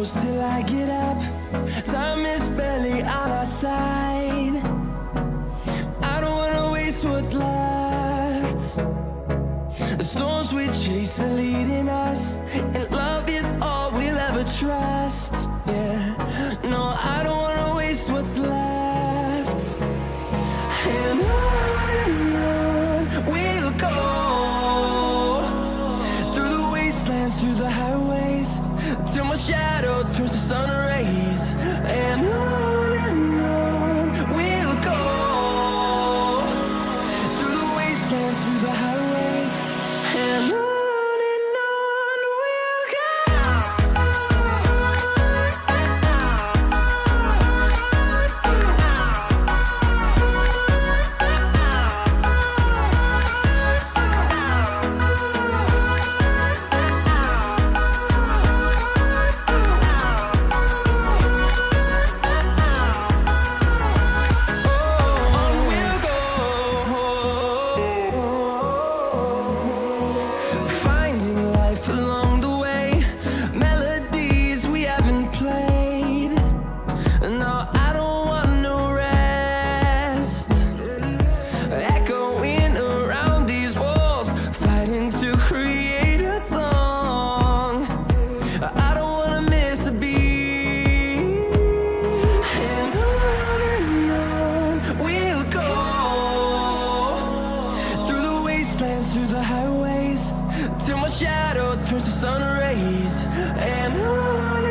close till I get up. Time is barely on our side. I don't wanna waste what's left. The storms we chase are leading us, and love is all we'll ever trust. Yeah, no, I don't wanna waste what's left. And on we'll go, through the wastelands, through the highways, till my shadow turns to sun rays. And on we'll go, through the wastelands, through the highways, and on we'll go. Through the highways, till my shadow turns to sun rays. And on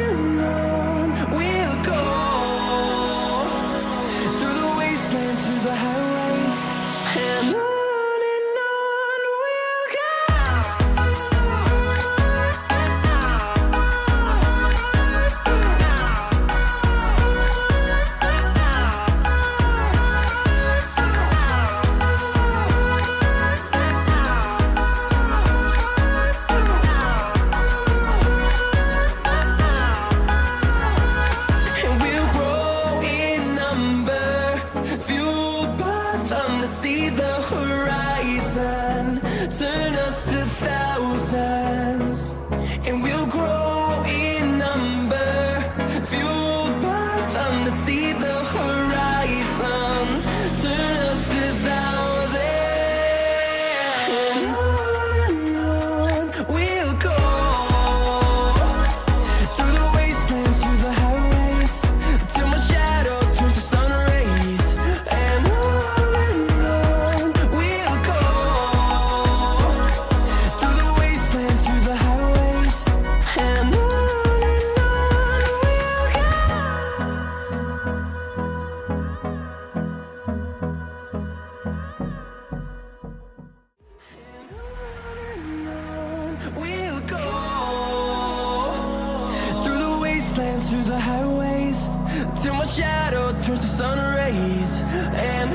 we'll go, through the wastelands, through the highways, and on we'll go. See the horizon, turn us to thousands, and we'll grow in number, fueled by them. To see the horizon, turn us to thousands, and on we'll go, through the wastelands, through the highways, till my shadow turns to sun rays. And we'll go, through the wastelands, through the highways, till my shadow turns to sun rays. And